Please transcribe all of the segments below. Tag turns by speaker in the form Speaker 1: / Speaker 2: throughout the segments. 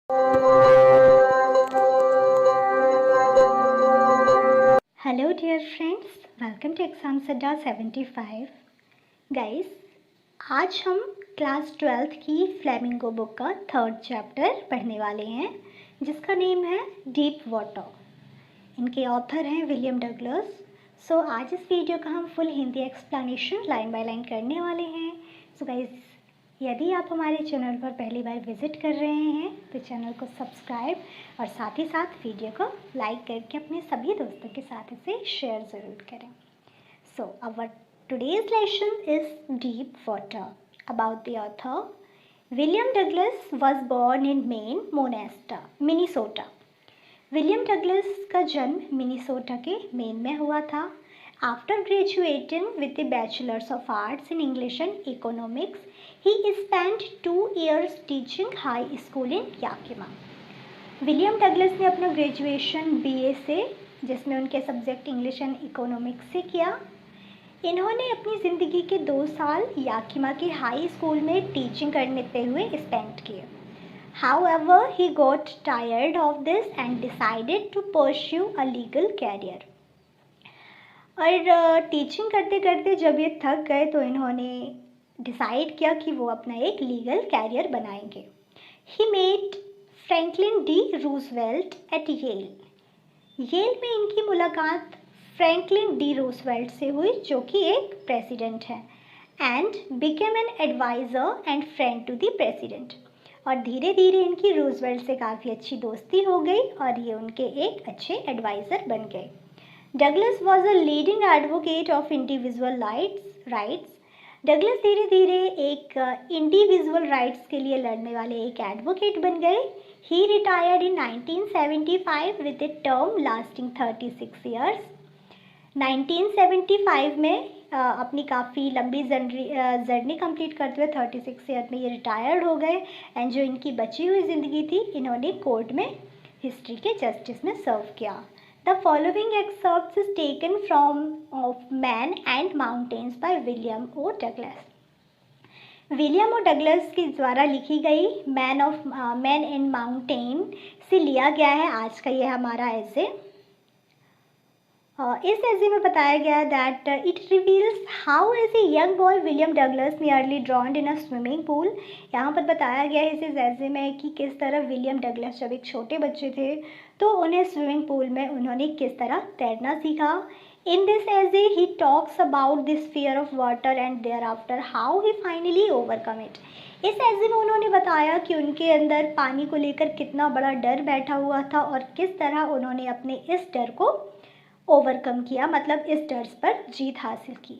Speaker 1: Hello dear friends, welcome to exam Adda 75। Guys, आज हम class 12th की फ्लेमिंगो बुक का 3rd चैप्टर पढ़ने वाले हैं, जिसका नेम है डीप वाटर। इनके ऑथर हैं विलियम डगलस। सो आज इस वीडियो का हम full Hindi explanation line by line करने वाले हैं। सो गाइस, यदि आप हमारे चैनल पर पहली बार विज़िट कर रहे हैं तो चैनल को सब्सक्राइब और साथ ही साथ वीडियो को लाइक करके अपने सभी दोस्तों के साथ इसे शेयर ज़रूर करें। So our today's lesson is deep water. About the author William Douglas was born in Maine, Minnesota, Minnesota. William Douglas का जन्म मिनीसोटा के मेन में हुआ था। After graduating with the bachelor's of arts in English and economics, he spent 2 years teaching high school in Yakima. William Douglas ने अपना graduation BA से, जिसमें उनके सब्जेक्ट इंग्लिश एंड इकोनॉमिक्स से किया। इन्होंने अपनी ज़िंदगी के 2 साल याकिमा के हाई स्कूल में टीचिंग करते हुए स्पेंड किए। However, he got tired of this and decided to pursue a legal career. और टीचिंग करते करते जब ये थक गए तो इन्होंने डिसाइड किया कि वो अपना एक लीगल कैरियर बनाएंगे। He met Franklin D Roosevelt at Yale. Yale में इनकी मुलाकात फ्रैंकलिन डी रूजवेल्ट से हुई, जो कि एक प्रेसिडेंट है, and became an adviser and friend to the president. और धीरे धीरे इनकी रूजवेल्ट से काफ़ी अच्छी दोस्ती हो गई और ये उनके एक अच्छे एडवाइज़र बन गए। Douglas was a leading advocate of individual rights. Douglas धीरे धीरे एक इंडिविजुअल राइट्स के लिए लड़ने वाले एक एडवोकेट बन गए। He retired in 1975 with a term lasting 36 years. 1975 में अपनी काफ़ी लंबी जर्नी कंप्लीट करते हुए 36 ईयर में ये रिटायर्ड हो गए। एंड जो इनकी बची हुई ज़िंदगी थी, इन्होंने कोर्ट में हिस्ट्री के जस्टिस में सर्व किया। The following excerpts is taken from of Man and Mountains by William O. Douglas. William O Douglas के द्वारा लिखी गई मैन एंड माउंटेन से लिया गया है आज का ये हमारा ऐसे। इस ऐसे में बताया गया that it reveals how as a young boy William Douglas nearly drowned in a swimming pool. यहाँ पर बताया गया है इस ऐसे में कि किस तरह विलियम डगलस जब एक छोटे बच्चे थे तो उन्हें स्विमिंग पूल में उन्होंने किस तरह तैरना सीखा। In this essay he talks about this fear of water and thereafter how he finally overcome it. इस ऐसे में उन्होंने बताया कि उनके अंदर पानी को लेकर कितना बड़ा डर बैठा हुआ था और किस तरह उन्होंने अपने इस डर को ओवरकम किया, मतलब इस डर पर जीत हासिल की।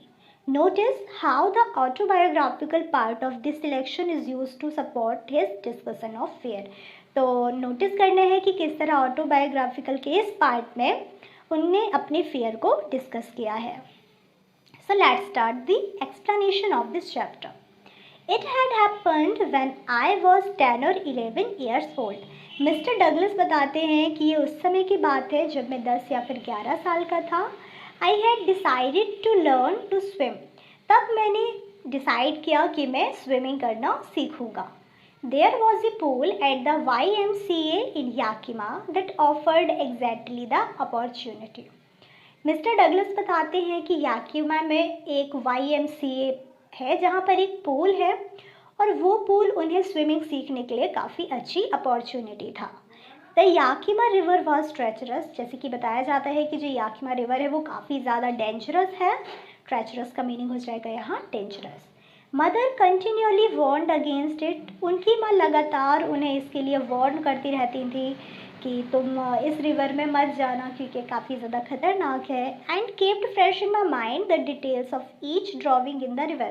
Speaker 1: Notice how the autobiographical part of this selection is used to support his discussion of fear. तो नोटिस करना है कि किस तरह ऑटोबायोग्राफिकल के इस पार्ट में उनने अपने फेयर को डिस्कस किया है। So let's start the explanation of this chapter. It had happened when I was 10 or 11 years old. Mister Douglas बताते हैं कि ये उस समय की बात है जब मैं 10 या फिर 11 साल का था। I had decided to learn to swim. तब मैंने डिसाइड किया कि मैं स्विमिंग करना सीखूँगा। There was a pool at the YMCA in Yakima that offered exactly the opportunity. Mister Douglas बताते हैं कि याकिमा में एक YMCA है जहाँ पर एक पूल है और वो पूल उन्हें स्विमिंग सीखने के लिए काफ़ी अच्छी अपॉर्चुनिटी था। The Yakima river was treacherous. जैसे कि बताया जाता है कि जो याकिमा रिवर है वो काफ़ी ज़्यादा डेंजरस है। ट्रेचरस का मीनिंग हो जाएगा यहाँ dangerous. Mother continually warned against it. उनकी माँ लगातार उन्हें इसके लिए वार्न करती रहती थी कि तुम इस रिवर में मत जाना क्योंकि काफ़ी ज़्यादा खतरनाक है। And kept fresh in my mind the details of each drawing in the river।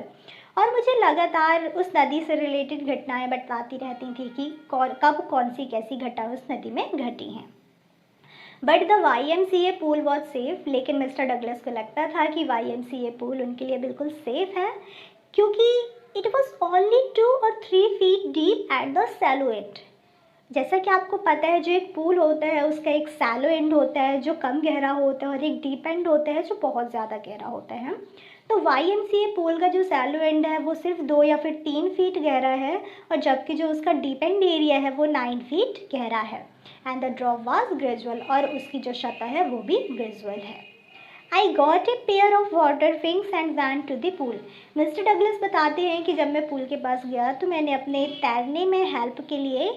Speaker 1: और मुझे लगातार उस नदी से रिलेटेड घटनाएं बताती रहती थी कि कब कौन सी कैसी घटना उस नदी में घटी हैं। But the YMCA pool was safe. लेकिन मिस्टर डगलस को लगता था कि YMCA पूल उनके लिए बिल्कुल सेफ है क्योंकि it was only 2 or 3 feet deep at the shallow end. जैसा कि आपको पता है जो एक पूल होता है उसका एक सैलो एंड होता है जो कम गहरा होता है और एक डीप एंड होता है जो बहुत ज़्यादा गहरा होता है। तो YMCA पूल का जो सैलो एंड है वो सिर्फ 2 या फिर 3 फीट गहरा है, और जबकि जो उसका डीप एंड एरिया है वो 9 फीट गहरा है। And the drop was gradual, और उसकी जो सतह है वो भी ग्रेजुअल है। I got a pair of water wings and went to the pool. Mister Douglas बताते हैं कि जब मैं पूल के पास गया तो मैंने अपने तैरने में हेल्प के लिए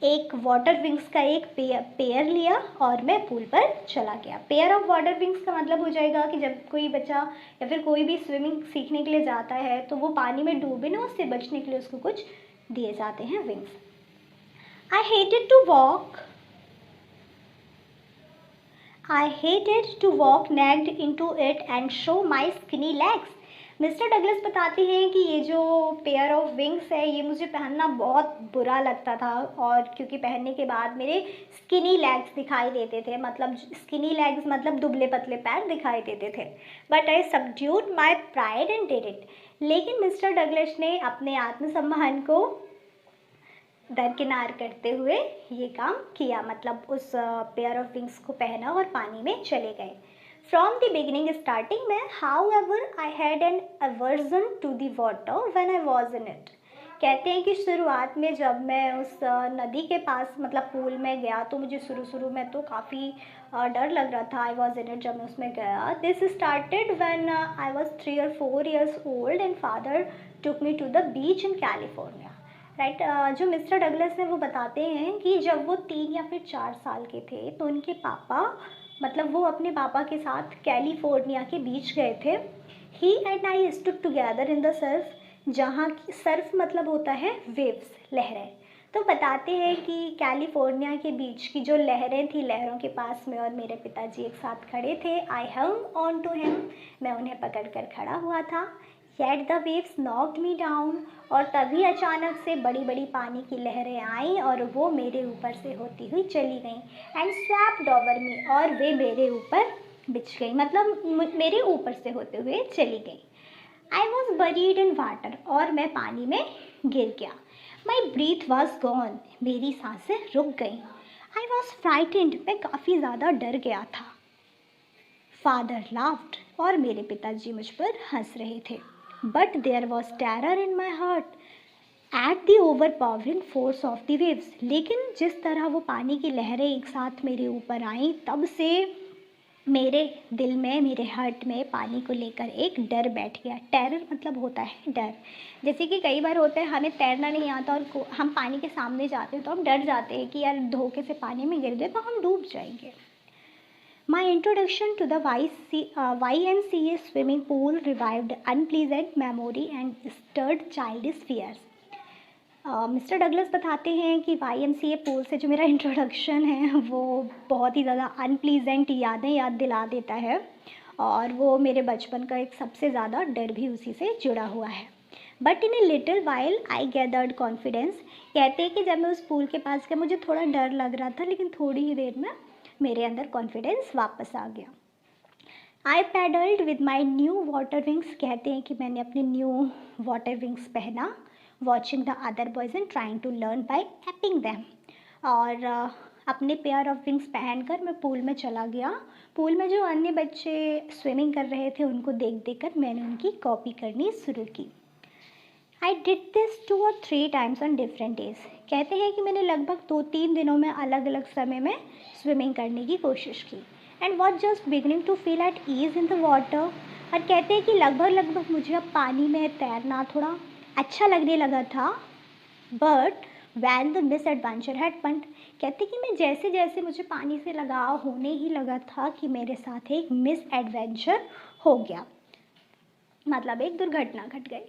Speaker 1: एक वाटर विंग्स का एक पेयर लिया और मैं पूल पर चला गया। पेयर ऑफ वाटर विंग्स का मतलब हो जाएगा कि जब कोई बच्चा या फिर कोई भी स्विमिंग सीखने के लिए जाता है तो वो पानी में डूबे ना, उससे बचने के लिए उसको कुछ दिए जाते हैं wings. I hated to walk naked into it and show my skinny legs. Mister Douglas बताते हैं कि ये जो पेयर ऑफ विंग्स है ये मुझे पहनना बहुत बुरा लगता था, और क्योंकि पहनने के बाद मेरे स्किनी लेग्स दिखाई देते थे, मतलब स्किनी लेग्स मतलब दुबले पतले पैर दिखाई देते थे। But I subdued my pride and did it. लेकिन मिस्टर डगलस ने अपने आत्मसम्मान को दरकिनार करते हुए ये काम किया, मतलब उस पेयर ऑफ विंग्स को पहना और पानी में चले गए। फ्रॉम द बिगिनिंग स्टार्टिंग में however I had an aversion to the water when I was in it. कहते हैं कि शुरुआत में जब मैं उस नदी के पास मतलब पूल में गया तो मुझे शुरू में तो काफ़ी डर लग रहा था। आई वॉज इन इट जब मैं उसमें गया। This started when I was 3 or 4 years old and father took me to the beach in California. Right, जो मिस्टर डगलस हैं वो बताते हैं कि जब वो 3 या फिर 4 साल के थे तो उनके पापा मतलब वो अपने पापा के साथ कैलिफोर्निया के बीच गए थे। He and I stood together in the surf, जहाँ की सर्फ मतलब होता है वेव्स, लहरें। तो बताते हैं कि कैलिफोर्निया के बीच की जो लहरें थी, लहरों के पास में और मेरे पिताजी एक साथ खड़े थे। आई हंग ऑन टू हिम, मैं उन्हें पकड़ कर खड़ा हुआ था। Yet the waves knocked me down, और तभी अचानक से बड़ी बड़ी पानी की लहरें आईं और वो मेरे ऊपर से होती हुई चली गईं। एंड स्वैप्ड ओवर मी, और वे मेरे ऊपर बिछ गई, मतलब मेरे ऊपर से होते हुए चली गई। I was buried in water, और मैं पानी में गिर गया। माई ब्रीथ वॉज गॉन, मेरी सांसें रुक गईं। आई वॉज फ्राइटेंड, मैं काफ़ी ज़्यादा डर गया था। फादर लाफ्ड, और मेरे पिताजी मुझ पर हंस रहे थे। But there was terror in my heart at the overpowering force of the waves. लेकिन जिस तरह वो पानी की लहरें एक साथ मेरे ऊपर आईं, तब से मेरे दिल में, मेरे हार्ट में पानी को लेकर एक डर बैठ गया। टेरर मतलब होता है डर। जैसे कि कई बार होता है हमें तैरना नहीं आता और हम पानी के सामने जाते हैं तो हम डर जाते हैं कि यार धोखे से पानी में गिर गए तो हम डूब जाएंगे। My introduction to the YMCA swimming pool revived unpleasant memory and stirred childish fears. Mister Douglas बताते हैं कि YMCA पूल से जो मेरा इंट्रोडक्शन है वो बहुत ही ज़्यादा अनप्लीजेंट यादें याद दिला देता है, और वो मेरे बचपन का एक सबसे ज़्यादा डर भी उसी से जुड़ा हुआ है। But in a little while I gathered confidence. कहते हैं कि जब मैं उस पूल के पास गया मुझे थोड़ा डर लग रहा था, लेकिन थोड़ी ही देर में मेरे अंदर कॉन्फिडेंस वापस आ गया। I paddled with my new water wings. कहते हैं कि मैंने अपने न्यू वाटर विंग्स पहना, watching the other boys and trying to learn by aping them. और अपने पेयर ऑफ विंग्स पहनकर मैं पूल में चला गया। पूल में जो अन्य बच्चे स्विमिंग कर रहे थे उनको देख देख कर मैंने उनकी कॉपी करनी शुरू की। I did this 2 or 3 times on different days. कहते हैं कि मैंने लगभग 2-3 दिनों में अलग अलग समय में स्विमिंग करने की कोशिश की। And was just beginning to feel at ease in the water. और कहते हैं कि लगभग मुझे अब पानी में तैरना थोड़ा अच्छा लगने लगा था। But when the miss adventure had pond. कहते कि मैं जैसे जैसे मुझे पानी से लगाव होने ही लगा था कि मेरे साथ एक मिस एडवेंचर हो गया, मतलब एक दुर्घटना घट गई।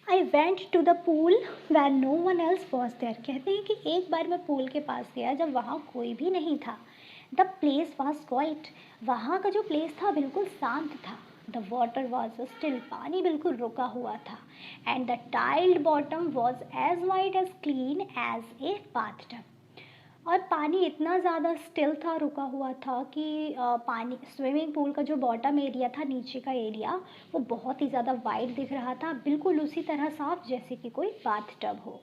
Speaker 1: I went to the pool when no one else was there. कहते हैं कि एक बार मैं पूल के पास गया जब वहाँ कोई भी नहीं था। द प्लेस वॉज क्वाइट, वहाँ का जो प्लेस था बिल्कुल शांत था। द वाटर वॉज स्टिल, पानी बिल्कुल रुका हुआ था। And the tiled bottom was as white as clean as a bathtub. और पानी इतना ज़्यादा स्टिल था, रुका हुआ था कि पानी स्विमिंग पूल का जो बॉटम एरिया था, नीचे का एरिया, वो बहुत ही ज़्यादा वाइड दिख रहा था, बिल्कुल उसी तरह साफ जैसे कि कोई बाथ टब हो।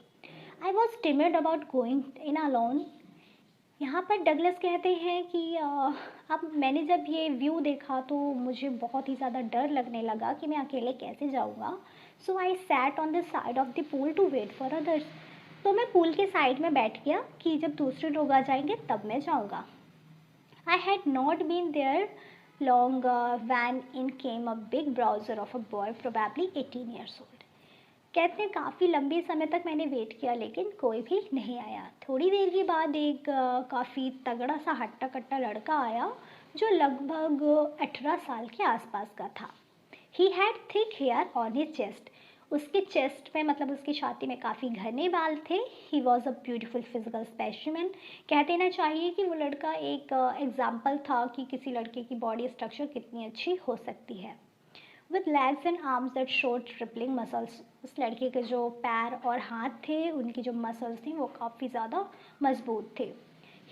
Speaker 1: I was timid about going in alone यहाँ पर डगलस कहते हैं कि अब मैंने जब ये व्यू देखा तो मुझे बहुत ही ज़्यादा डर लगने लगा कि मैं अकेले कैसे जाऊँगा। So I sat on the side of the pool to wait for others. तो मैं पूल के साइड में बैठ गया कि जब दूसरे लोग आ जाएंगे तब मैं जाऊँगा। I had not been there long when in came a big bruiser of a boy probably 18 years old. कहते हैं काफ़ी लंबे समय तक मैंने वेट किया लेकिन कोई भी नहीं आया। थोड़ी देर के बाद एक काफ़ी तगड़ा सा हट्टा कट्टा लड़का आया जो लगभग 18 साल के आसपास का था। He had thick hair on his chest. उसके चेस्ट में मतलब उसकी छाती में काफ़ी घने बाल थे। He was a beautiful physical specimen. कह देना चाहिए कि वो लड़का एक एग्जाम्पल था कि किसी लड़के की बॉडी स्ट्रक्चर कितनी अच्छी हो सकती है। With legs and arms that showed tripling muscles. उस लड़के के जो पैर और हाथ थे उनकी जो मसल्स थी वो काफ़ी ज़्यादा मजबूत थे।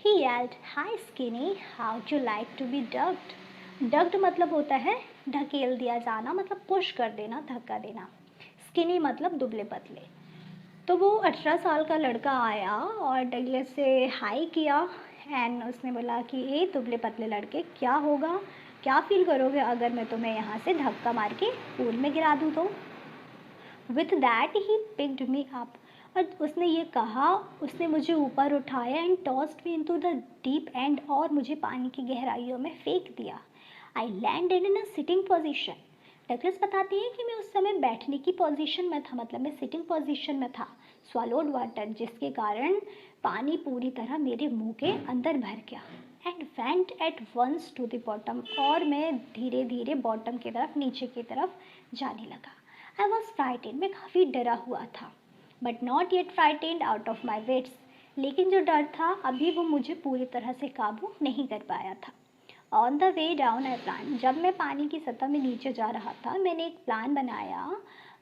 Speaker 1: ही yelled, "Hi skinny, how'd you like to be ducked?" Ducked मतलब होता है ढकेल दिया जाना, मतलब पुश कर देना, धक्का देना। स्किनी मतलब दुबले पतले। तो वो 18 साल का लड़का आया और डगलस से हाई किया एंड उसने बोला कि ए दुबले पतले लड़के, क्या होगा, क्या फील करोगे अगर मैं तुम्हें यहाँ से धक्का मार के पूल में गिरा दूँ तो। With that he picked me up. और उसने ये कहा, उसने मुझे ऊपर उठाया and tossed me into the deep and, और मुझे पानी की गहराइयों में फेंक दिया। I landed in a sitting position. Douglas बताती हैं कि मैं उस समय बैठने की पोजीशन में था, मतलब मैं सिटिंग पोजीशन में था। स्वॉलोड वाटर, जिसके कारण पानी पूरी तरह मेरे मुंह के अंदर भर गया। And went at once to the bottom, और मैं धीरे धीरे बॉटम की तरफ, नीचे की तरफ जाने लगा। आई वॉज फ्राइटेंड, मैं काफ़ी डरा हुआ था। But not yet frightened out of my wits, लेकिन जो डर था अभी वो मुझे पूरी तरह से काबू नहीं कर पाया था। On the way down I plan, जब मैं पानी की सतह में नीचे जा रहा था मैंने एक प्लान बनाया।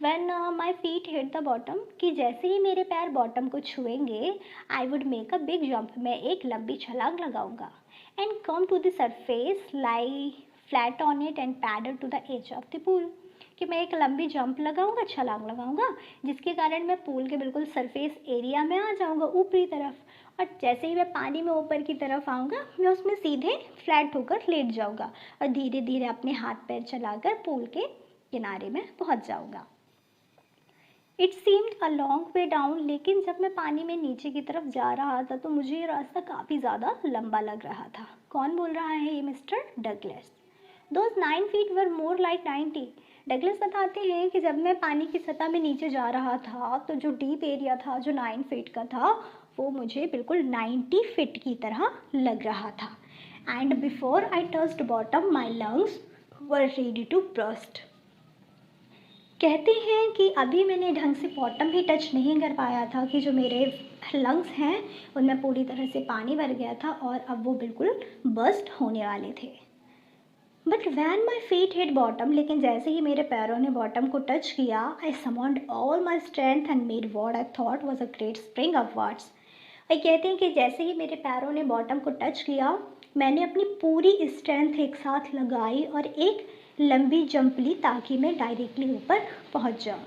Speaker 1: When my feet hit the bottom, कि जैसे ही मेरे पैर बॉटम को छुएंगे I would make a big jump, मैं एक लंबी छलांग लगाऊंगा। And come to the surface, lie flat on it and paddle to the edge of the pool, कि मैं एक लंबी जंप लगाऊंगा, छलांग लगाऊंगा, जिसके कारण मैं पूल के बिल्कुल सरफेस एरिया में आ जाऊंगा ऊपरी तरफ। और जैसे ही मैं पानी में ऊपर की तरफ आऊँगा मैं उसमें सीधे फ्लैट होकर लेट जाऊँगा और धीरे धीरे अपने हाथ पैर चलाकर पूल के किनारे में पहुँच जाऊँगा। It seemed a long way down, लेकिन जब मैं पानी में नीचे की तरफ जा रहा था तो मुझे ये रास्ता काफ़ी ज़्यादा लंबा लग रहा था। कौन बोल रहा है ये? Mister Douglas. Those 9 feet were more like 90। Douglas बताते हैं कि जब मैं पानी की सतह में नीचे जा रहा था तो जो डीप एरिया था, जो 9 फीट का था, वो मुझे बिल्कुल 90 फीट की तरह लग रहा था। And before I touched bottom my lungs were ready to burst. कहते हैं कि अभी मैंने ढंग से बॉटम ही टच नहीं कर पाया था कि जो मेरे लंग्स हैं उनमें पूरी तरह से पानी भर गया था और अब वो बिल्कुल बर्स्ट होने वाले थे। But when my feet hit bottom, लेकिन जैसे ही मेरे पैरों ने बॉटम को टच किया, I summoned all my strength and made what I thought was a great spring of words. वही कहते हैं कि जैसे ही मेरे पैरों ने बॉटम को टच किया मैंने अपनी पूरी स्ट्रेंथ एक साथ लगाई और एक लंबी जंप ली ताकि मैं डायरेक्टली ऊपर पहुंच जाऊं।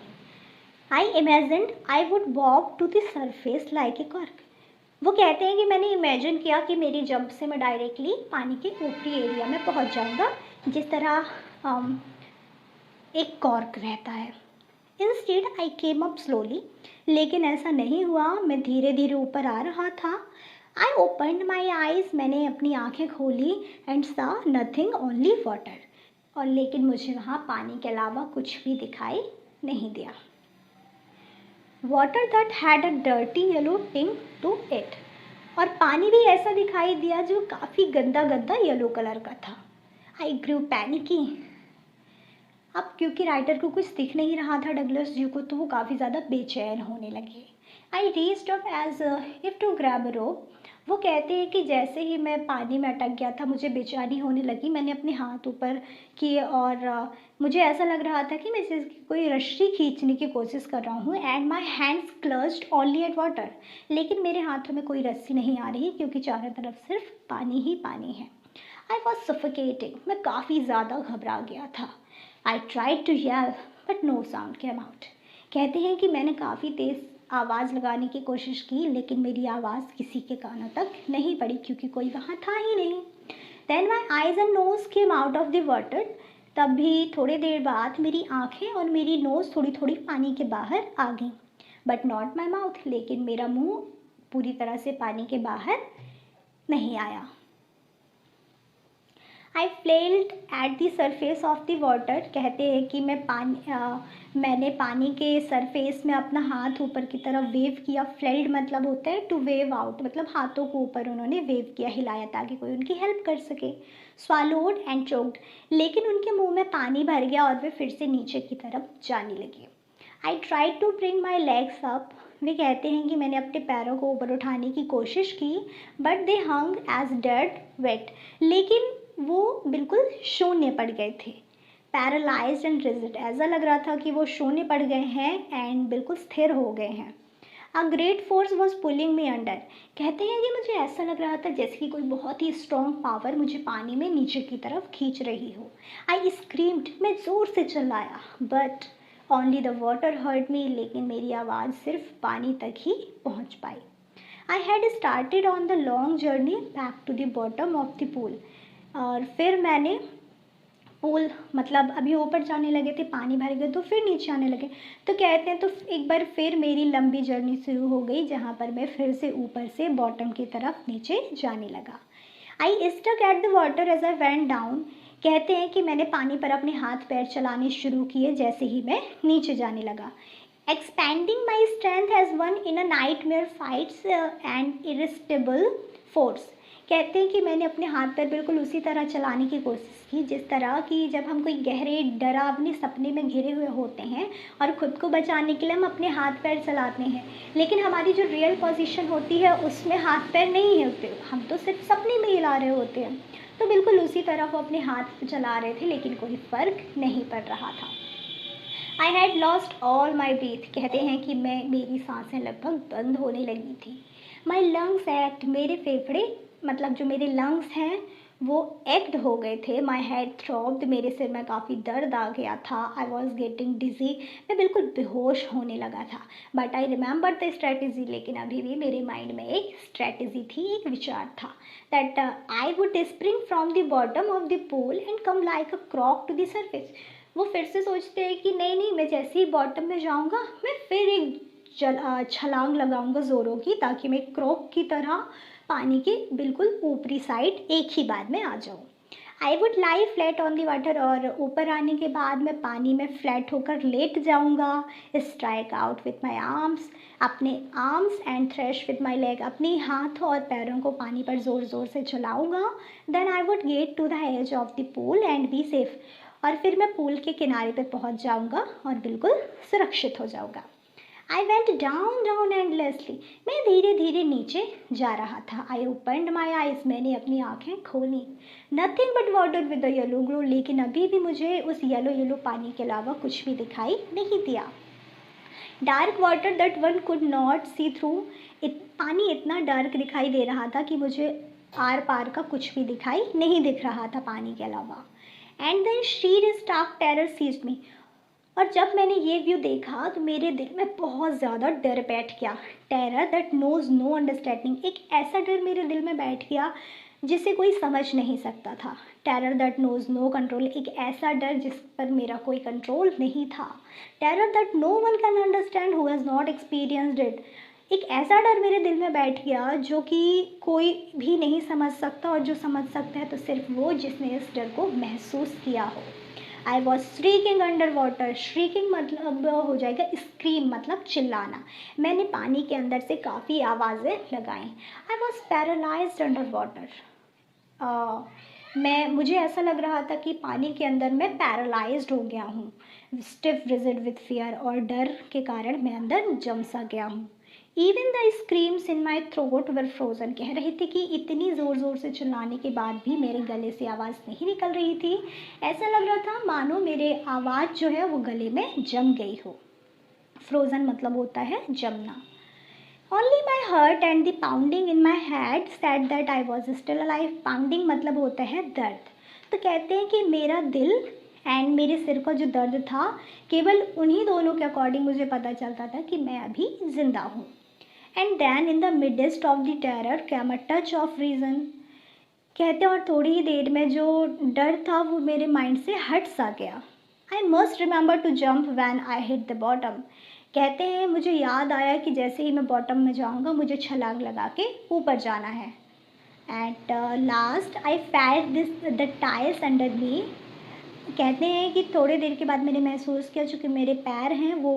Speaker 1: I imagined I would walk to the surface like a cork. वो कहते हैं कि मैंने इमेजिन किया कि मेरी जंप से मैं डायरेक्टली पानी के ऊपरी एरिया में पहुंच जाऊंगा, जिस तरह एक कॉर्क रहता है। Instead I came up slowly, लेकिन ऐसा नहीं हुआ, मैं धीरे धीरे ऊपर आ रहा था। आई ओपनड माई आइज, मैंने अपनी आंखें खोली एंड सा नथिंग ओनली वाटर, और लेकिन मुझे वहाँ पानी के अलावा कुछ भी दिखाई नहीं दिया। Water that had a dirty yellow टिंग टू इट, और पानी भी ऐसा दिखाई दिया जो काफ़ी गंदा गंदा येलो कलर का था। आई ग्रू पैनिकी। अब क्योंकि राइटर को कुछ दिख नहीं रहा था डगलस जी को, तो वो काफ़ी ज़्यादा बेचैन होने लगे। I reached up as if to grab rope. वो कहते हैं कि जैसे ही मैं पानी में अटक गया था मुझे बेचैनी होने लगी, मैंने अपने हाथ ऊपर किए और मुझे ऐसा लग रहा था कि मैं कोई रस्सी खींचने की कोशिश कर रहा हूँ। And my hands clutched only at water, लेकिन मेरे हाथों में कोई रस्सी नहीं आ रही क्योंकि चारों तरफ सिर्फ पानी ही पानी है। आई वॉज सफोकेटिंग, मैं काफ़ी ज़्यादा घबरा गया था। I tried to yell but no sound came out. कहते हैं कि मैंने काफ़ी तेज़ आवाज़ लगाने की कोशिश की, लेकिन मेरी आवाज़ किसी के कानों तक नहीं पड़ी क्योंकि कोई वहाँ था ही नहीं। Then my eyes and nose came out of the water. तब भी थोड़ी देर बाद मेरी आँखें और मेरी नोज़ थोड़ी थोड़ी पानी के बाहर आ गई, बट नॉट माई माउथ, लेकिन मेरा मुंह पूरी तरह से पानी के बाहर नहीं आया। I flailed at the surface of the water. कहते हैं कि मैंने पानी के सरफेस में अपना हाथ ऊपर की तरफ वेव किया। फ्लेल्ड मतलब होता है टू वेव आउट, मतलब हाथों को ऊपर उन्होंने वेव किया, हिलाया ताकि कोई उनकी हेल्प कर सके। स्वालोड एंड चोक्ड, लेकिन उनके मुंह में पानी भर गया और वे फिर से नीचे की तरफ जाने लगे। I try to bring my legs up. वे कहते हैं कि मैंने अपने पैरों को ऊपर उठाने की कोशिश की, but they hung as dead weight, लेकिन वो बिल्कुल शून्य पड़ गए थे। पैरालाइज्ड एंड रिजिड, ऐसा लग रहा था कि वो शून्य पड़ गए हैं एंड बिल्कुल स्थिर हो गए हैं। A great force was pulling me under. कहते हैं कि मुझे ऐसा लग रहा था जैसे कि कोई बहुत ही स्ट्रॉन्ग पावर मुझे पानी में नीचे की तरफ खींच रही हो। आई स्क्रीम्ड, मैं ज़ोर से चिल्लाया, but only the water heard me, लेकिन मेरी आवाज़ सिर्फ पानी तक ही पहुंच पाई। I had started on the long journey back to the bottom of the pool. और फिर मैंने पूल मतलब अभी ऊपर जाने लगे थे, पानी भर गए तो फिर नीचे आने लगे, तो कहते हैं तो एक बार फिर मेरी लंबी जर्नी शुरू हो गई जहाँ पर मैं फिर से ऊपर से बॉटम की तरफ नीचे जाने लगा। I stuck at the water as I went down. कहते हैं कि मैंने पानी पर अपने हाथ पैर चलाने शुरू किए जैसे ही मैं नीचे जाने लगा। Expending my strength as one in a nightmare fights and irresistible force. कहते हैं कि मैंने अपने हाथ पैर बिल्कुल उसी तरह चलाने की कोशिश की जिस तरह कि जब हम कोई गहरे डरावने सपने में घिरे हुए होते हैं और ख़ुद को बचाने के लिए हम अपने हाथ पैर चलाते हैं, लेकिन हमारी जो रियल पोजीशन होती है उसमें हाथ पैर नहीं होते, हम तो सिर्फ सपने में हिला रहे होते हैं। तो बिल्कुल उसी तरह वो अपने हाथ चला रहे थे, लेकिन कोई फ़र्क नहीं पड़ रहा था। I had lost all my breath. कहते हैं कि मेरी सांसें लगभग बंद होने लगी थी। माई लंग्स एक्ट, मेरे फेफड़े मतलब जो मेरे लंग्स हैं वो एक्ट हो गए थे। माई हेड थ्रॉब्ड, मेरे सिर में काफ़ी दर्द आ गया था। आई वॉज गेटिंग डिजी, मैं बिल्कुल बेहोश होने लगा था। But I remember the strategy, लेकिन अभी भी मेरे माइंड में एक स्ट्रेटेजी थी, एक विचार था that I would spring from the bottom of the pool and come like a cork to the surface. वो फिर से सोचते हैं कि नहीं, मैं जैसे ही बॉटम में जाऊँगा मैं फिर एक छलांग लगाऊंगा ज़ोरों की, ताकि मैं क्रोक की तरह पानी के बिल्कुल ऊपरी साइड एक ही बार में आ जाऊँ। I would lie flat on the water, और ऊपर आने के बाद मैं पानी में फ्लैट होकर लेट जाऊंगा। Strike out with my arms, अपने arms and thrash with my leg, अपने हाथों और पैरों को पानी पर ज़ोर ज़ोर से चलाऊंगा। Then I would get to the edge of the pool and be safe, और फिर मैं पूल के किनारे पर पहुंच जाऊंगा और बिल्कुल सुरक्षित हो जाऊंगा। आई वेंट डाउन डाउन एंडलेसली, मैं धीरे धीरे नीचे जा रहा था। आई ओपनड माई आइज, मैंने अपनी आँखें खोली। Nothing but water with the yellow glow, लेकिन अभी भी मुझे उस येलो पानी के अलावा कुछ भी दिखाई नहीं दिया। Dark water that one could not see through, पानी इतना डार्क दिखाई दे रहा था कि मुझे आर पार का कुछ भी दिखाई नहीं दिख रहा था पानी के अलावा। And then sheer stark terror seized me, और जब मैंने ये व्यू देखा तो मेरे दिल में बहुत ज़्यादा डर बैठ गया। Terror that knows no understanding, एक ऐसा डर मेरे दिल में बैठ गया जिसे कोई समझ नहीं सकता था। Terror that knows no control, एक ऐसा डर जिस पर मेरा कोई कंट्रोल नहीं था। Terror that no one can understand who has not experienced it, एक ऐसा डर मेरे दिल में बैठ गया जो कि कोई भी नहीं समझ सकता, और जो समझ सकता है तो सिर्फ वो जिसने इस डर को महसूस किया हो। I was shrieking under water, shrieking मतलब हो जाएगा स्क्रीम, मतलब चिल्लाना। मैंने पानी के अंदर से काफ़ी आवाज़ें लगाईं। I was paralysed under water, मुझे ऐसा लग रहा था कि पानी के अंदर मैं पैरालाइज्ड हो गया हूँ। स्टिफ रिजिड विथ फियर, और डर के कारण मैं अंदर जम सा गया हूँ। Even the screams in my throat were frozen, कह रहे थे कि इतनी ज़ोर ज़ोर से चिल्लाने के बाद भी मेरे गले से आवाज़ नहीं निकल रही थी। ऐसा लग रहा था मानो मेरे आवाज़ जो है वो गले में जम गई हो। फ्रोज़न मतलब होता है जमना। Only my heart and the pounding in my head said that I was still alive, pounding मतलब होता है दर्द। तो कहते हैं कि मेरा दिल एंड मेरे सिर का जो दर्द था केवल उन्हीं दोनों के अकॉर्डिंग मुझे पता चलता था कि मैं अभी ज़िंदा हूँ। And then in the midst of the terror came a touch of reason. कहते और थोड़ी ही देर में जो डर था वो मेरे माइंड से हट सा गया। I must remember to jump when I hit the bottom. कहते हैं मुझे याद आया कि जैसे ही मैं बॉटम में जाऊंगा मुझे छलांग लगा के ऊपर जाना है। At last I felt this the tiles under मी। कहते हैं कि थोड़ी देर के बाद मैंने महसूस किया चूँकि मेरे पैर हैं वो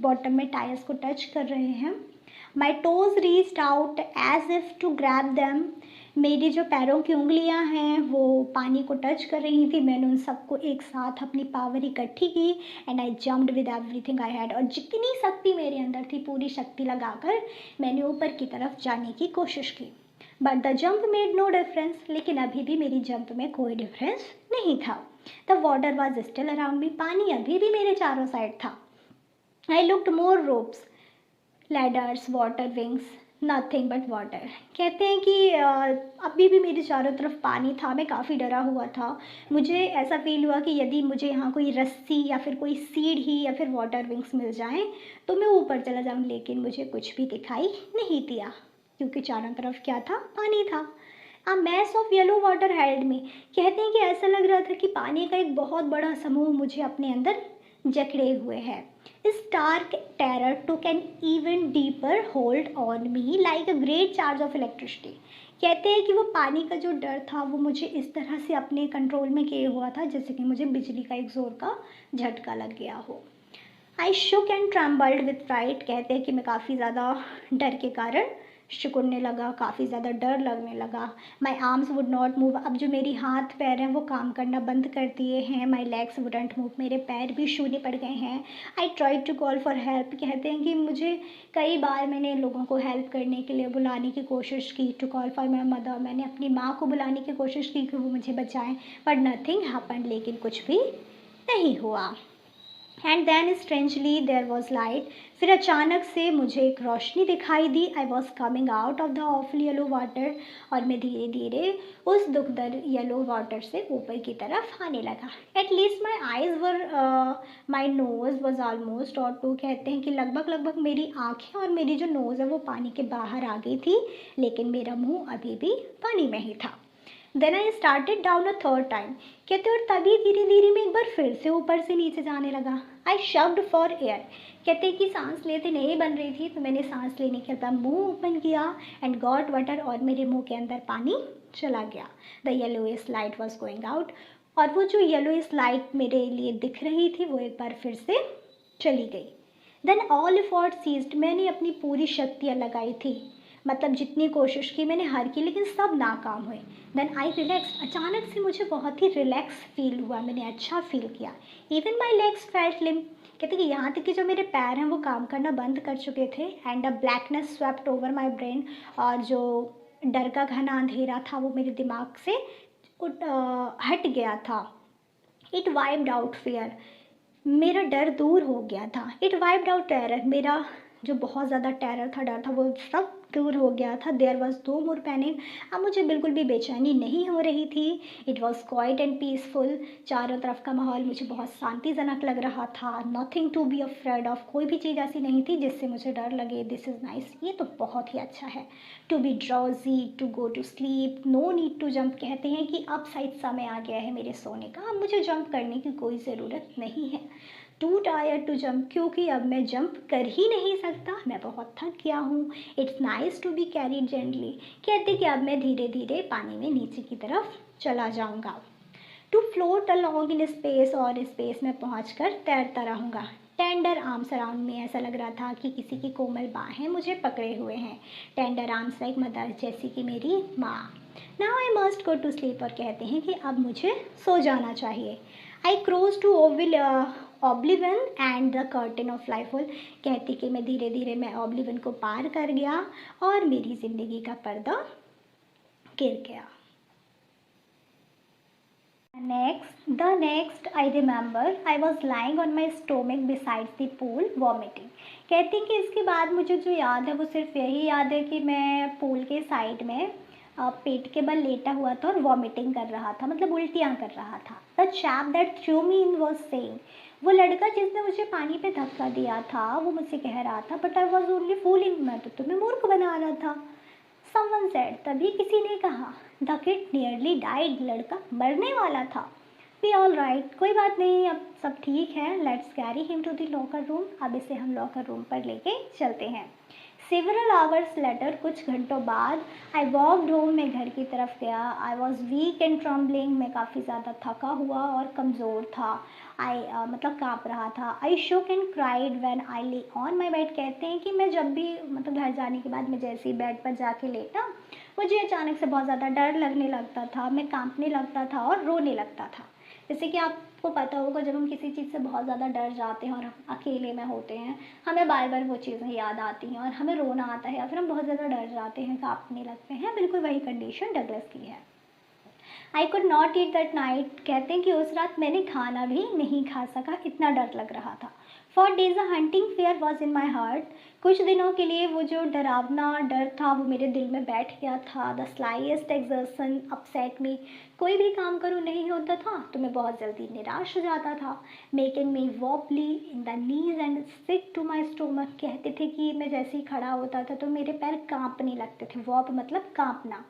Speaker 1: बॉटम में टाइल्स को टच कर रहे हैं। My toes reached out as if to grab them. मेरी जो पैरों की उंगलियां हैं वो पानी को टच कर रही थी। मैंने उन सबको एक साथ अपनी पावर इकट्ठी की and I jumped with everything I had. और जितनी शक्ति मेरे अंदर थी पूरी शक्ति लगाकर मैंने ऊपर की तरफ जाने की कोशिश की। But the jump made no difference. लेकिन अभी भी मेरी जंप में कोई डिफरेंस नहीं था। The water was still around me. पानी अभी भी मेरे चारों साइड था। I looked more ropes, ladders, water wings, nothing but water. कहते हैं कि अभी भी मेरे चारों तरफ पानी था। मैं काफ़ी डरा हुआ था। मुझे ऐसा फील हुआ कि यदि मुझे यहाँ कोई रस्सी या फिर कोई सीढ़ी या फिर वाटर विंग्स मिल जाएं तो मैं ऊपर चला जाऊँ। लेकिन मुझे कुछ भी दिखाई नहीं दिया क्योंकि चारों तरफ क्या था, पानी था। A mass of yellow water held me. कहते हैं कि ऐसा लग रहा था कि पानी का एक बहुत बड़ा समूह मुझे अपने अंदर जकड़े हुए है। Stark terror took an even deeper hold on me like a great charge of electricity। कहते हैं कि वो पानी का जो डर था वो मुझे इस तरह से अपने कंट्रोल में किए हुआ था जैसे कि मुझे बिजली का एक ज़ोर का झटका लग गया हो। आई शुक एंड ट्रम्बल्ड विथ फ्राइट। कहते हैं कि मैं काफ़ी ज़्यादा डर के कारण सिकुड़ने लगा, काफ़ी ज़्यादा डर लगने लगा। My arms would not move. अब जो मेरी हाथ पैर हैं वो काम करना बंद कर दिए हैं। My legs wouldn't move. मेरे पैर भी शून्य पड़ गए हैं। I try to call for help. कहते हैं कि मुझे कई बार मैंने लोगों को हेल्प करने के लिए बुलाने की कोशिश की। To call for my mother. मैंने अपनी माँ को बुलाने की कोशिश की कि वो मुझे बचाएं। But nothing happened. लेकिन कुछ भी नहीं हुआ। And then strangely there was light. फिर अचानक से मुझे एक रोशनी दिखाई दी। I was coming out of the awful yellow water. और मैं धीरे धीरे उस दुखदर येलो वाटर से ऊपर की तरफ आने लगा। At least my eyes were, my nose was almost और टू। कहते हैं कि लगभग लगभग मेरी आँखें और मेरी जो नोज़ है वो पानी के बाहर आ गई थी लेकिन मेरा मुँह अभी भी पानी में ही था। Then I started down a third time. कहते और तभी धीरे धीरे मैं एक बार फिर से ऊपर से नीचे जाने लगा। आई शव्ड फॉर एयर। कहते कि सांस लेते नहीं बन रही थी तो मैंने सांस लेने के बाद मुंह ओपन किया एंड गॉट वाटर। और मेरे मुंह के अंदर पानी चला गया। The yellowish light was going out. और वो जो येलोइश लाइट मेरे लिए दिख रही थी वो एक बार फिर से चली गई। Then all effort ceased. मैंने अपनी पूरी शक्तियाँ लगाई थी, मतलब जितनी कोशिश की मैंने हर की, लेकिन सब नाकाम हुए। Then I relax. अचानक से मुझे बहुत ही रिलैक्स फील हुआ, मैंने अच्छा फील किया। इवन माई लेग्स फेल्ट लिम। कहते कि यहाँ तक कि जो मेरे पैर हैं वो काम करना बंद कर चुके थे। And a blackness swept over my brain. और जो डर का घना अंधेरा था वो मेरे दिमाग से हट गया था। It wiped out fear. मेरा डर दूर हो गया था। It wiped out terror. मेरा जो बहुत ज़्यादा टेरर था, डर था, वो सब दूर हो गया था। There was no more panic. अब मुझे बिल्कुल भी बेचैनी नहीं हो रही थी। It was quiet and peaceful. चारों तरफ का माहौल मुझे बहुत शांतिजनक लग रहा था। Nothing to be afraid of. कोई भी चीज़ ऐसी नहीं थी जिससे मुझे डर लगे। This is nice. ये तो बहुत ही अच्छा है। To be drowsy, to go to sleep, no need to jump. कहते हैं कि अब शायद समय आ गया है मेरे सोने का, अब मुझे जंप करने की कोई ज़रूरत नहीं है। Too tired to jump. क्योंकि अब मैं जंप कर ही नहीं सकता, मैं बहुत थक गया हूँ। It's nice to be carried gently. कहते कि अब मैं धीरे धीरे पानी में नीचे की तरफ चला जाऊँगा। To float along in space. और स्पेस में पहुँच कर तैरता रहूँगा। टेंडर आर्म्स अराउंड में। ऐसा लग रहा था कि किसी की कोमल बाहें मुझे पकड़े हुए हैं। टेंडर आर्म्स लाइक मदर, जैसी कि मेरी माँ। Now I must go to sleep. और कहते हैं कि अब मुझे सो जाना चाहिए। I crossed to oblivion and the curtain of life whole. कहती कि मैं धीरे धीरे मैं ऑब्लिवन को पार कर गया और मेरी ज़िंदगी का पर्दा गिर गया। The next I remember I was lying on my stomach beside the pool vomiting। कहती कि इसके बाद मुझे जो याद है वो सिर्फ यही याद है कि मैं पूल के साइड में पेट के बल लेटा हुआ था और वॉमिटिंग कर रहा था, मतलब उल्टियाँ कर रहा था। The chap that through me in was saying, वो लड़का जिसने मुझे पानी पे धक्का दिया था वो मुझसे कह रहा था, but I was only fooling, मैं तो तुम्हें मूर्ख बना रहा था। समवन सेड, तभी किसी ने कहा, द किड नियरली डाइड, लड़का मरने वाला था। बी ऑल राइट, कोई बात नहीं, अब सब ठीक है, let's carry him to the locker room, अब इसे हम लॉकर रूम पर लेके चलते हैं। सेवरल आवर्स लेटर, कुछ घंटों बाद, आई वॉकड होम, मैं घर की तरफ गया। I was weak and trembling, मैं काफ़ी ज़्यादा थका हुआ और कमज़ोर था। मतलब काँप रहा था। आई शोक एंड क्राइड व्हेन आई ले ऑन माई बेड, कहते हैं कि मैं जब भी मतलब घर जाने के बाद मैं जैसे ही बेड पर जाके लेटा, मुझे अचानक से बहुत ज़्यादा डर लगने लगता था, मैं काँपने लगता था और रोने लगता था। जैसे कि आपको पता होगा, जब हम किसी चीज़ से बहुत ज़्यादा डर जाते हैं और अकेले में होते हैं, हमें बार बार वो चीज़ें याद आती हैं और हमें रोना आता है या फिर हम बहुत ज़्यादा डर जाते हैं, काँपने लगते हैं। बिल्कुल वही कंडीशन डगलस की है। I could not eat that night, कहते हैं कि उस रात मैंने खाना भी नहीं खा सका, इतना डर लग रहा था। For days a hunting fair was in my heart, कुछ दिनों के लिए वो जो डरावना डर था वो मेरे दिल में बैठ गया था। द स्लाइएस्ट एक्सर्शन अपसेट मी, कोई भी काम करूँ नहीं होता था तो मैं बहुत जल्दी निराश हो जाता था। Making me wobbly in the knees and sick to my stomach, कहते थे कि मैं जैसे ही खड़ा होता था तो मेरे पैर काँपने लगते थे। वॉब मतलब काँपना।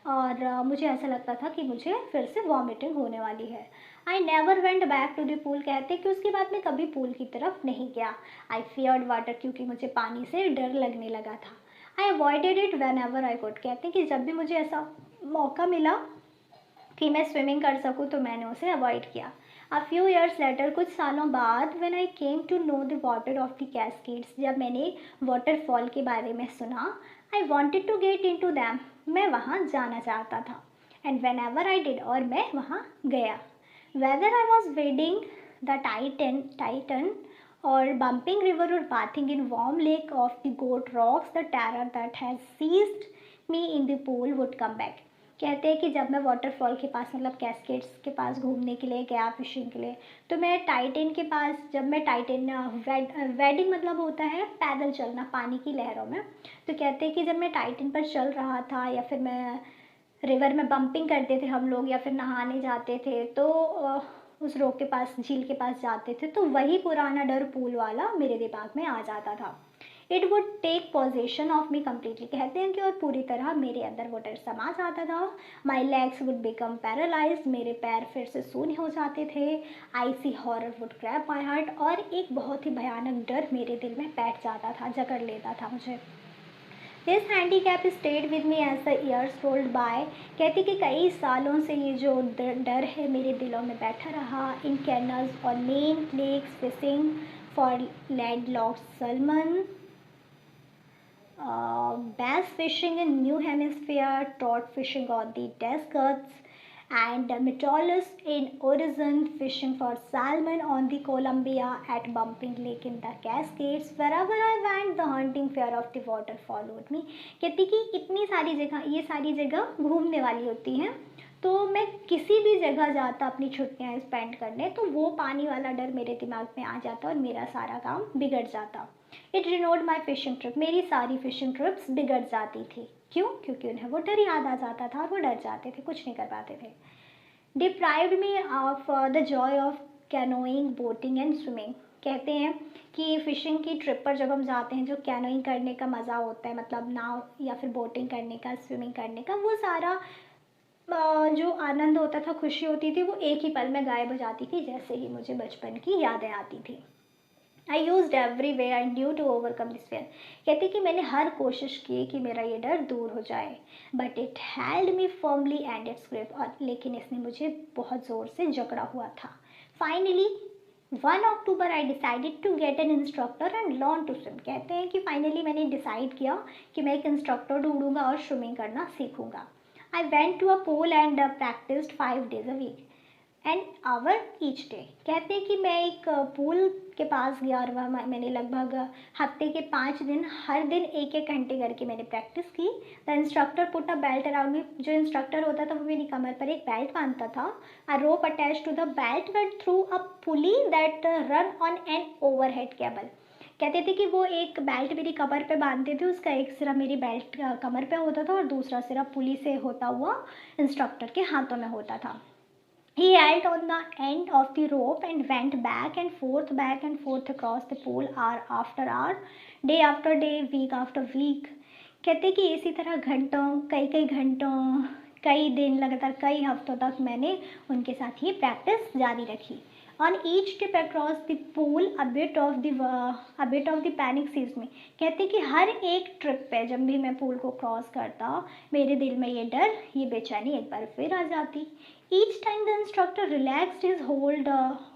Speaker 1: और मुझे ऐसा लगता था कि मुझे फिर से वॉमिटिंग होने वाली है। I never went back to the pool, कहते कि उसके बाद मैं कभी पूल की तरफ नहीं गया। आई फियर्ड वाटर, क्योंकि मुझे पानी से डर लगने लगा था। I avoided it whenever I could, कहते कि जब भी मुझे ऐसा मौका मिला कि मैं स्विमिंग कर सकूँ तो मैंने उसे अवॉइड किया। अ फ्यू ईयर्स लेटर, कुछ सालों बाद, when I came to know the water of the Cascades, जब मैंने वाटरफॉल के बारे में सुना, I wanted to get into them, मैं वहाँ जाना चाहता था। And whenever I did, और मैं वहाँ गया। Whether I was wading the Tieton or bumping river or bathing in warm lake of the goat rocks, the terror that has seized me in the pool would come back, कहते हैं कि जब मैं waterfall के पास मतलब cascades के पास घूमने के लिए गया फिशिंग के लिए, तो मैं टाइटन के पास, जब मैं टाइटन वेडिंग मतलब होता है पैदल चलना पानी की लहरों में, तो कहते हैं कि जब मैं टाइटन पर चल रहा था या फिर मैं रिवर में बम्पिंग करते थे हम लोग या फिर नहाने जाते थे, तो उस रोक के पास, झील के पास जाते थे, तो वही पुराना डर पूल वाला मेरे दिमाग में आ जाता था। It would take possession of me completely, कहते हैं कि और पूरी तरह मेरे अंदर वो डर समा जाता था। My legs would become paralyse, मेरे पैर फिर से शून्य हो जाते थे। I see horror would grab my heart, और एक बहुत ही भयानक डर मेरे दिल में बैठ जाता था, जकड़ लेता था मुझे। This handicap stayed with me as the years rolled by, कहती कि कई सालों से ये जो डर है मेरे दिलों में बैठा रहा। इन कैनल्स और main lakes fishing for landlocked salmon, bass fishing in New Hemisphere, trout fishing on the deserts, and Metolus in Oregon, fishing for salmon on the Columbia, at Bumping Lake in the Cascades. Wherever I went, the hunting fear of the water followed me. कहती कि इतनी सारी जगह, ये सारी जगह घूमने वाली होती हैं, तो मैं किसी भी जगह जाता अपनी छुट्टियाँ स्पेंड करने, तो वो पानी वाला डर मेरे दिमाग में आ जाता और मेरा सारा काम बिगड़ जाता। It renowned my fishing trip, मेरी सारी फिशिंग ट्रिप्स बिगड़ जाती थी। क्यों? क्योंकि उन्हें वो डर याद आ जाता था और वो डर जाते थे, कुछ नहीं कर पाते थे। Deprived me of the Joy of canoeing, boating and swimming, कहते हैं कि फ़िशिंग की ट्रिप पर जब हम जाते हैं, जो कैनोइंग करने का मज़ा होता है, मतलब नाव या फिर बोटिंग करने का, स्विमिंग करने का, वो सारा जो आनंद होता था, खुशी होती थी, वो एक ही पल में गायब हो जाती थी जैसे ही मुझे बचपन की यादें आती थी। I use every way I due to overcome this fear, कहती कि मैंने हर कोशिश की कि मेरा ये डर दूर हो जाए, but it held me firmly and it's grip, और लेकिन इसने मुझे बहुत ज़ोर से जकड़ा हुआ था। Finally 1 October I decided to get an instructor and learn to swim, कहते हैं कि फाइनली मैंने डिसाइड किया कि मैं एक इंस्ट्रक्टर ढूंढूंगा और स्विमिंग करना सीखूंगा। I went to a pool and practised 5 days a week an hour each day, कहते हैं कि मैं एक पूल के पास गया और वहाँ मैंने लगभग हफ्ते के 5 दिन हर दिन 1-1 घंटे करके मैंने प्रैक्टिस की। The instructor put a belt around me, जो इंस्ट्रक्टर होता था वो मेरी कमर पर एक बेल्ट बांधता था। A rope attach to the belt went through a pulley that run on an overhead cable, कहते थे कि वो एक बेल्ट मेरी कमर पे बांधते थे, उसका एक सिरा मेरी बेल्ट कमर पे होता था और दूसरा सिरा पुली से होता हुआ इंस्ट्रक्टर के हाथों में होता था. He held on the end of the rope and went back and forth across the pool hour after hour, day after day, week after week. कहते कि इसी तरह घंटों, कई कई घंटों, कई दिन, लगातार कई हफ्तों तक मैंने उनके साथ ये प्रैक्टिस जारी रखी. On each trip across the pool, a bit of the panic seized me. कहते कि हर एक ट्रिप पे जब भी मैं पूल को क्रॉस करता, मेरे दिल में ये डर, ये बेचैनी एक बार फिर आ जाती. Each time the instructor relaxed his hold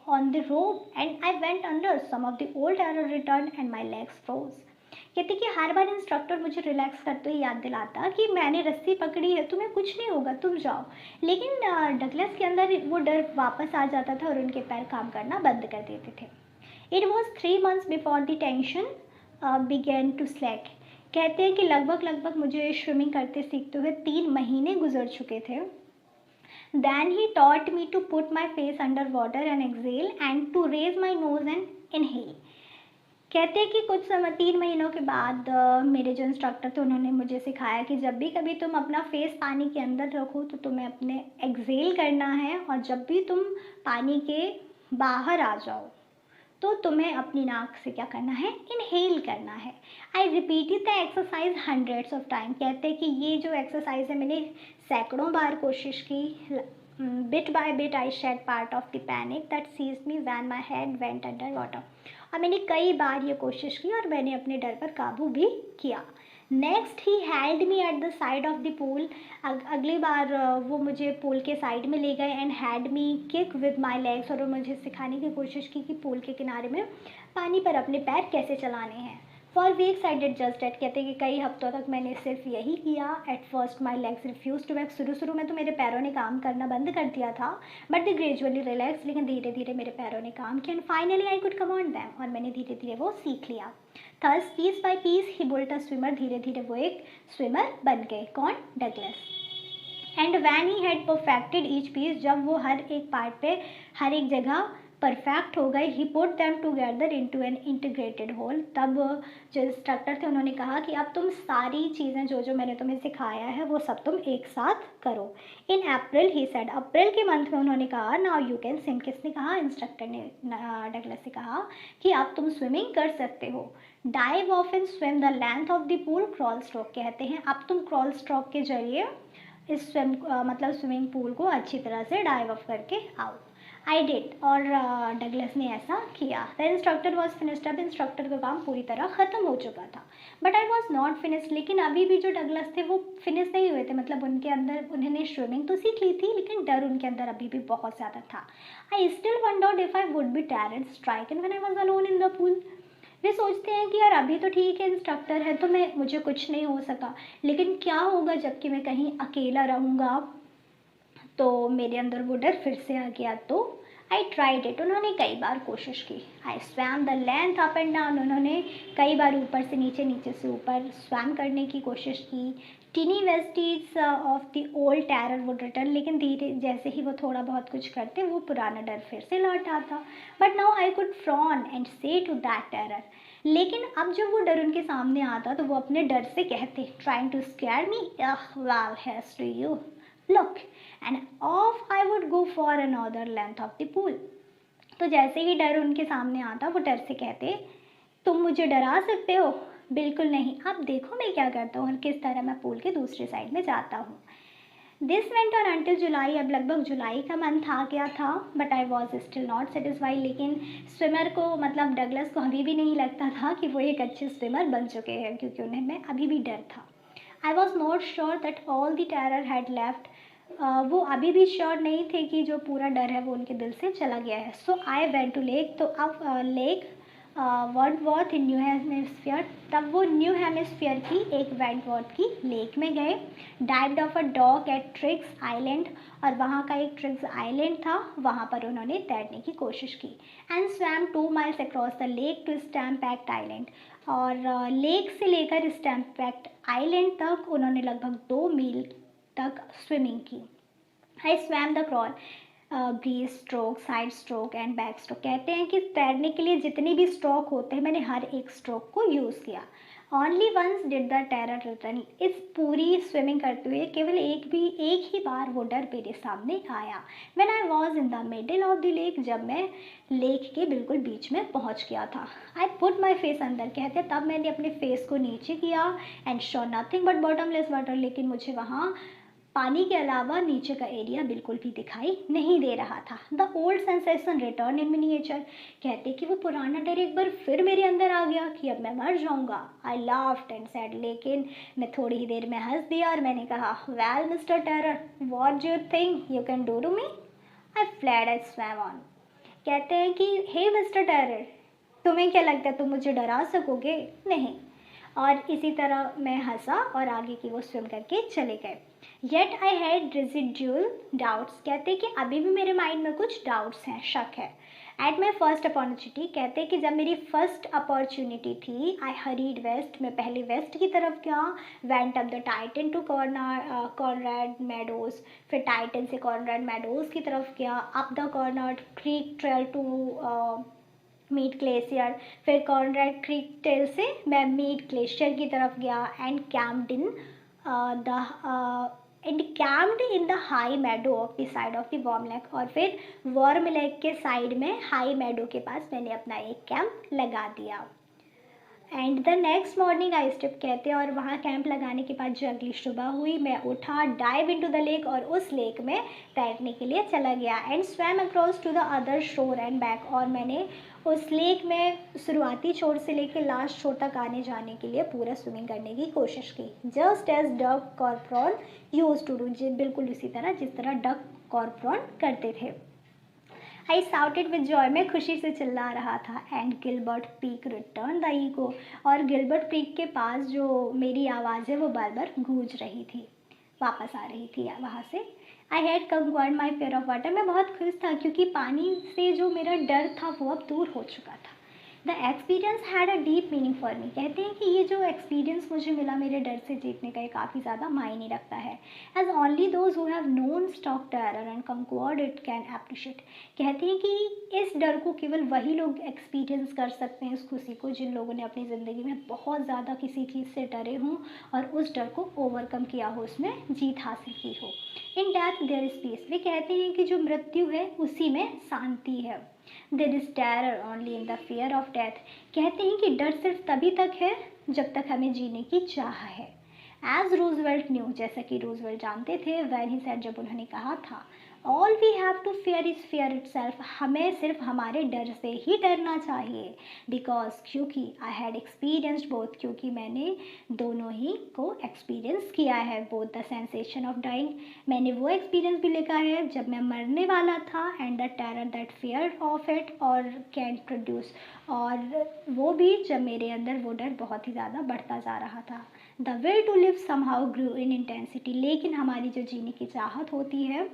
Speaker 1: on the rope and I went under, some of the old terror returned and my legs froze. कहते कि हर बार इंस्ट्रक्टर मुझे रिलैक्स करते हुए याद दिलाता कि मैंने रस्सी पकड़ी है, तुम्हें कुछ नहीं होगा, तुम जाओ. लेकिन डगलस के अंदर वो डर वापस आ जाता था और उनके पैर काम करना बंद कर देते थे. It was 3 months before the tension began to slack. कहते हैं कि लगभग मुझे स्विमिंग करते सीखते हुए 3 महीने गुजर चुके थे. Then he taught me to put my face under water and exhale and to raise my nose and inhale. कहते हैं कि कुछ समय 3 महीनों के बाद मेरे जो इंस्ट्रक्टर थे उन्होंने मुझे सिखाया कि जब भी कभी तुम अपना फेस पानी के अंदर रखो तो तुम्हें अपने एक्सेल करना है और जब भी तुम पानी के बाहर आ जाओ तो तुम्हें अपनी नाक से क्या करना है, इनहेल करना है. I repeated the exercise hundreds of time. कहते हैं कि ये जो एक्सरसाइज है मैंने सैकड़ों बार कोशिश की. Bit by bit I shed part of the panic that seized me when my head went under water. और मैंने कई बार ये कोशिश की और मैंने अपने डर पर काबू भी किया. Next he held me at the side of the pool. अगली बार वो मुझे पूल के साइड में ले गए and had me kick with my legs. और वो मुझे सिखाने की कोशिश की कि पूल के किनारे में पानी पर अपने पैर कैसे चलाने हैं. For weeks I did just that. कहते हैं कि कई हफ्तों तक मैंने सिर्फ यही किया. At first my legs refuse to work. शुरू में तो मेरे पैरों ने काम करना बंद कर दिया था बट दे ग्रेजुअली रिलैक्स. लेकिन धीरे धीरे मेरे पैरों ने काम किया and finally I could command them. और मैंने धीरे धीरे वो सीख लिया. Thus piece by piece he built a swimmer. धीरे धीरे वो एक स्विमर बन गए. कौन? Douglas. And when he had perfected each piece. जब वो हर एक पार्ट पे हर एक जगह परफेक्ट हो गए. He put them together into an integrated whole. तब जो इंस्ट्रक्टर थे उन्होंने कहा कि अब तुम सारी चीज़ें जो मैंने तुम्हें सिखाया है वो सब तुम एक साथ करो. इन अप्रैल ही सेड. अप्रैल के मंथ में उन्होंने कहा नाउ यू कैन स्विम. किसने कहा? इंस्ट्रक्टर ने डगलस से कहा कि अब तुम स्विमिंग कर सकते हो. Dive of and swim the length of the pool. Crawl stroke. कहते हैं अब तुम क्रॉल स्ट्रोक के जरिए इस स्विमिंग पूल को अच्छी तरह से डाइव ऑफ करके आओ. आई डिड. और डगलस ने ऐसा किया. The instructor was finished. अब इंस्ट्रक्टर का काम पूरी तरह ख़त्म हो चुका था. But I was not finished. लेकिन अभी भी जो डगलस थे वो फिनिश नहीं हुए थे. मतलब उनके अंदर उन्होंने स्विमिंग तो सीख ली थी लेकिन डर उनके अंदर अभी भी बहुत ज़्यादा था. I still wondered if I would be terror stricken when I was alone in the pool. वे सोचते हैं कि यार अभी तो ठीक है इंस्ट्रक्टर है तो मुझे कुछ नहीं हो सका, लेकिन क्या होगा जबकि मैं कहीं अकेला रहूँगा तो मेरे अंदर वो डर फिर से आ गया. तो आई ट्राइड इट. उन्होंने कई बार कोशिश की. I swam the length up and down. उन्होंने कई बार ऊपर से नीचे, नीचे से ऊपर स्वैम करने की कोशिश की. Tiny vestiges of the old terror would return. लेकिन धीरे जैसे ही वो थोड़ा बहुत कुछ करते वो पुराना डर फिर से लौट आता. But now I could frown and से टू दैट टेरर. लेकिन अब जब वो डर उनके सामने आता तो वो अपने डर से कहते trying to scare me, well here's to you look. And off I would go for another length of the pool. तो जैसे ही डर उनके सामने आता वो डर से कहते तुम मुझे डरा सकते हो? बिल्कुल नहीं. अब देखो मैं क्या करता हूँ और किस तरह मैं पूल के दूसरे साइड में जाता हूँ. दिस वेंट ऑन अंटिल जुलाई. अब लगभग जुलाई का मंथ आ गया था. But I was still not satisfied. लेकिन स्विमर को मतलब डगलस को अभी भी नहीं लगता था कि वो एक अच्छे स्विमर बन चुके हैं क्योंकि उन्हें में अभी भी डर था. I was not sure that all the terror had left. वो अभी भी श्योर नहीं थे कि जो पूरा डर है वो उनके दिल से चला गया है. सो आई वेंट टू लेक. तो अब लेक वेंटवर्थ इन न्यू हेमिस्फीयर. तब वो न्यू हेमिस्फीयर की एक वेंटवर्थ की लेक में गए. Dived off a dock at Triggs Island. और वहाँ का एक ट्रिक्स आइलैंड था, वहाँ पर उन्होंने तैरने की कोशिश की. And swam 2 miles across the lake to Stampact island. और लेक से लेकर स्टैम्पैक्ट आइलैंड तक उन्होंने लगभग 2 मील तक स्विमिंग की. I swam the crawl. Breaststroke, sidestroke and backstroke. कहते हैं कि तैरने के लिए जितने भी स्ट्रोक होते हैं मैंने हर एक स्ट्रोक को यूज़ किया। Only once did the terror return. इस पूरी स्विमिंग करते हुए केवल एक ही बार वो डर मेरे सामने आया। When I was in the middle of the lake, जब मैं लेक के बिल्कुल बीच में पहुंच गया था। आई पुट माई फेस अंदर, कहते तब मैंने अपने फेस को नीचे किया and show nothing but bottomless water. लेकिन मुझे वहाँ पानी के अलावा नीचे का एरिया बिल्कुल भी दिखाई नहीं दे रहा था। The old sensation return in miniature. कहते कि वो पुराना डर एक बार फिर मेरे अंदर आ गया कि अब मैं मर जाऊंगा। आई लाफ्ड एंड सेड, लेकिन मैं थोड़ी ही देर में हंस दिया और मैंने कहा, well mister terror, what do you think you can do to me? I fled, I swam on. कहते हैं कि हे मिस्टर टेरर, तुम्हें क्या लगता है तुम मुझे डरा सकोगे? नहीं। और इसी तरह मैं हंसा और आगे की वो स्विम करके चले गए। Yet I had residual doubts. कहते कि अभी भी मेरे माइंड में कुछ डाउट्स हैं, शक है। एट माई फर्स्ट अपॉर्चुनिटी, कहते कि जब मेरी फर्स्ट अपॉर्चुनिटी थी, आई हरीड वेस्ट, मैं पहले वेस्ट की तरफ गया। Went up the Titan to Conrad Meadows, फिर टाइटन से कॉर्नरेड मेडोज की तरफ गया। Up the Conrad Creek Trail to Meade Glacier, फिर कॉर्नरेड क्रीक टेल से मैं मीट ग्लेशियर की तरफ गया। And camped in the and camped in the high meadow of the side of the warm lake. और फिर वार्म लेक के side में हाई मेडो के पास मैंने अपना एक कैंप लगा दिया। And the next morning I step, कहते हैं और वहाँ कैंप लगाने के बाद जो अगली सुबह हुई, मैं उठा, डाइव इनटू द लेक, और उस लेक में तैरने के लिए चला गया। And swam across to the other shore and back, और मैंने उस लेक में शुरुआती छोर से लेकर लास्ट छोर तक आने जाने के लिए पूरा स्विमिंग करने की कोशिश की। Just as duck Corpron use to do, बिल्कुल उसी तरह जिस तरह डक कॉर्प्रॉन करते थे। आई साउटेड विद जॉय, मैं खुशी से चिल्ला रहा था। And Gilbert peak return the eco, और गिलबर्ट पीक के पास जो मेरी आवाज़ है वो बार बार गूंज रही थी, वापस आ रही थी वहाँ से। I had conquered my fear of water, मैं बहुत खुश था क्योंकि पानी से जो मेरा डर था वो अब दूर हो चुका था। The experience had a deep meaning for me. कहते हैं कि ये जो एक्सपीरियंस मुझे मिला मेरे डर से जीतने का, ये काफ़ी ज़्यादा मायने रखता है। As only those who have known stock terror and conquered it can appreciate. कहते हैं कि इस डर को केवल वही लोग एक्सपीरियंस कर सकते हैं, इस खुशी को, जिन लोगों ने अपनी ज़िंदगी में बहुत ज़्यादा किसी चीज़ से डरे हों और उस डर को ओवरकम किया हो, उसमें जीत हासिल की हो। In death there is peace. वे कहते हैं कि जो मृत्यु है उसी में शांति है। There is terror only in the fear of death. कहते हैं कि डर सिर्फ तभी तक है जब तक हमें जीने की चाह है। एज रूजवेल्ट न्यू, जैसा कि रूजवेल्ट जानते थे, वैन ही सेड, जब उन्होंने कहा था, all we have to fear is fear itself. हमें सिर्फ हमारे डर से ही डरना चाहिए। बिकॉज, क्योंकि आई हैड एक्सपीरियंस्ड बोथ, क्योंकि मैंने दोनों ही को एक्सपीरियंस किया है। Both the sensation of dying, मैंने वो एक्सपीरियंस भी लिखा है जब मैं मरने वाला था, and the terror that fear of it और कैन प्रोड्यूस, और वो भी जब मेरे अंदर वो डर बहुत ही ज़्यादा बढ़ता जा रहा था। The will to live somehow grew in intensity. लेकिन हमारी जो जीने की चाहत होती है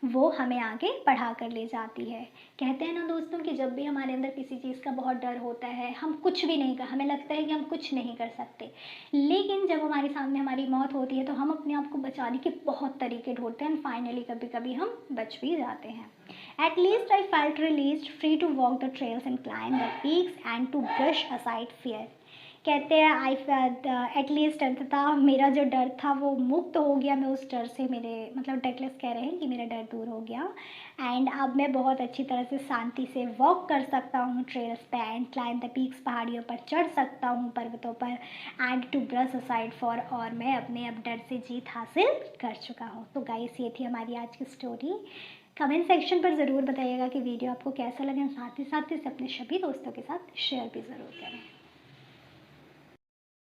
Speaker 1: वो हमें आगे बढ़ा कर ले जाती है। कहते हैं ना दोस्तों कि जब भी हमारे अंदर किसी चीज़ का बहुत डर होता है, हम कुछ भी नहीं कर, हमें लगता है कि हम कुछ नहीं कर सकते, लेकिन जब हमारे सामने हमारी मौत होती है तो हम अपने आप को बचाने के बहुत तरीके ढूंढते हैं, एंड फाइनली कभी कभी हम बच भी जाते हैं। At least I felt released, free to walk the trails and climb the peaks and to brush aside fear. कहते हैं आई एटलीस्ट अंततः मेरा जो डर था वो मुक्त हो गया, मैं उस डर से, मेरे मतलब डगलस कह रहे हैं कि मेरा डर दूर हो गया। एंड अब मैं बहुत अच्छी तरह से शांति से वॉक कर सकता हूँ ट्रेल्स पे, एंड क्लाइंब द पीक्स, पहाड़ियों पर चढ़ सकता हूँ, पर्वतों पर, and to brush aside fear, और मैं अपने अब डर से जीत हासिल कर चुका हूँ। तो गाइस, ये थी हमारी आज की स्टोरी। कमेंट सेक्शन पर ज़रूर बताइएगा कि वीडियो आपको कैसा लगा, साथ ही इसे अपने सभी दोस्तों के साथ शेयर भी ज़रूर करें।